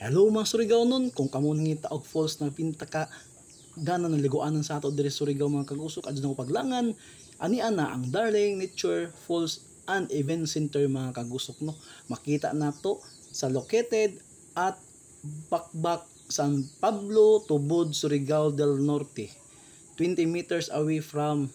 Hello mga Surigao nun, kung kamo nangita og falls na pinta ka gana ng liguanan sa ato diri Surigao mga kagusok adto na paglangan ani ana ang Darling Nature Falls and Event Center mga kagusok no. Makita nato sa located at Bakbak San Pablo, Tubod, Surigao del Norte, 20 meters away from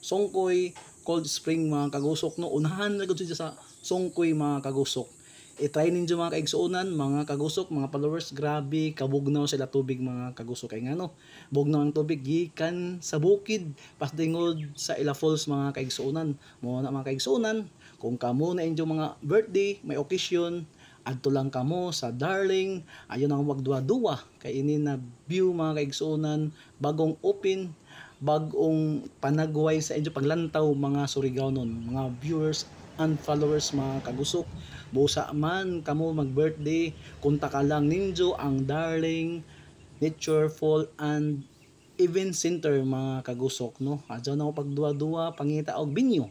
Songkoy Cold Spring mga kagusok no. Unahan na gud siya sa Songkoy mga kagusok. I-try ninyo mga kaigsuonan, mga kagusok, mga followers, grabe kabugnaw sila tubig mga kagusok kay ngano. Bugnaw ang tubig gikan sa bukid pasdingod sa Ila Falls mga kaigsuonan. Mo na mga kaigsuonan, kung kamo na inyo mga birthday, may occasion, adto lang kamo sa Darling, ayon ang magduwa-duwa kay ini na view mga kaigsuonan, bagong open, bagong panagway sa inyo paglantaw mga Surigao nun, mga viewers and followers mga kagusok. Busa man kamo mag-birthday, kunta ka lang ninyo ang Darling Nature Fall and Event Center mga kagusok no. Adyo na ko pagduwa-duwa pangita og binyo.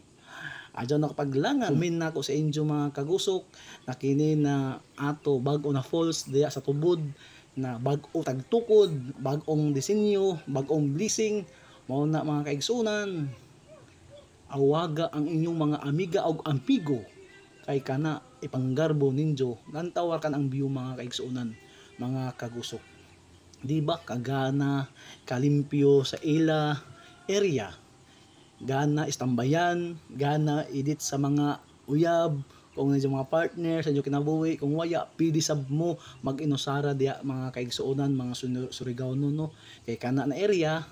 Adyo na ko paglangan. Umin na ko sa inyo mga kagusok na kini na ato bag-o na falls diya sa tubod na bag-o tagtukod, bag-ong disenyo, bag-ong blessing. Mao na mga kaigsunan. Awaga ang inyong mga amiga o ampigo kay kana ipanggarbo ninyo nantawar kan ang view mga kaigsuonan mga kagusok. Di ba kagana kalimpyo sa ila area, gana istambayan, gana edit sa mga uyab kung medyo mga partner sa inyo kinabuhi, kung waya pidi sab mo mag-inusara diya mga kaigsuonan mga Surigao no. Kay kana na area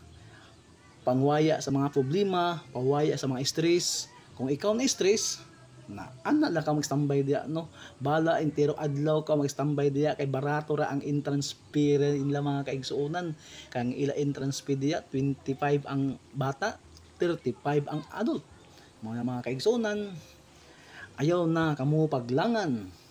pangwaya sa mga problema, pawaya sa mga stress. Kung ikaw na stress, na ana lang ka mag-standby diya no. Bala entero adlaw ka mag-standby diya kay barato ra ang entrance fee ila mga kaigsuonan. Kang ila entrance fee diya 25 ang bata, 35 ang adult. Mga kaigsuonan, ayaw na kamo paglangan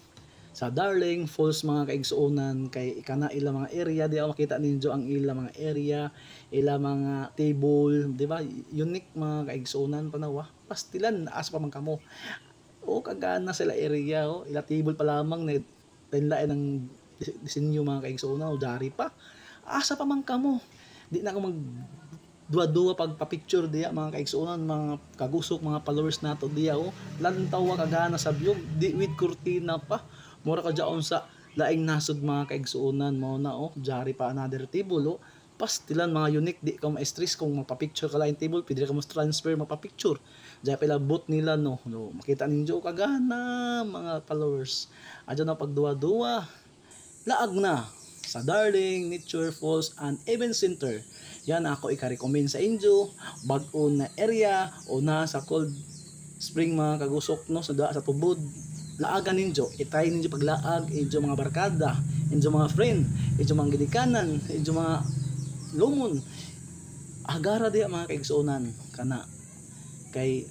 sa Darling Falls mga kaigsuonan kay kana ila mga area di makita ninyo ang ila mga area, ila mga table, di ba? Unique mga kaigsuonan panawa. Pastilan as pa man kamo. O kagana sila area o ila table pa lamang na tinlain ng disenyo mga kaigsuonan o dari pa. Asa pa man kamo. Di na ako mag duwa-duwa pagpa-picture diya mga kaigsuonan, mga kagusok, mga followers nato diya o lantaw kagana sa view di with cortina pa. Mura ka dyan sa laing nasod mga kaigsuonan mo na jari pa another table pastilan mga unique di ka ma-stress kung mapapicture ka laing table pwede ka mo transfer mapapicture dyan pala booth nila no. Makita ninyo kagana mga followers adyo na pagduwa-duwa laag na sa Darling Nature Falls and Event Center. Yan ako ika-recommend sa inyo bag-o na area o na sa Cold Spring mga kagusok no sa tubod. Laagan ninyo, itry ninyo paglaag, inyo mga barkada, inyo mga friend, inyo mga gidikanan, inyo mga lumon. Agara diya mga kaigsuonan kana kay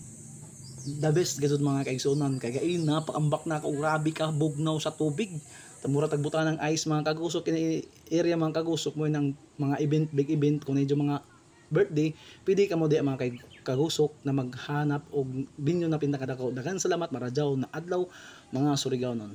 the best gazud mga kaigsuonan kay gain napakambak na kung grabe ka bugnaw sa tubig. Tamura tagbutan ng ice mga kagusok kini area mga kagusok mo ng mga event, big event kung medyo mga birthday, pwede ka mo diya mga kagusok na maghanap og binyo na pinakadako. Daghang salamat maradyaw na adlaw mga Surigao nun.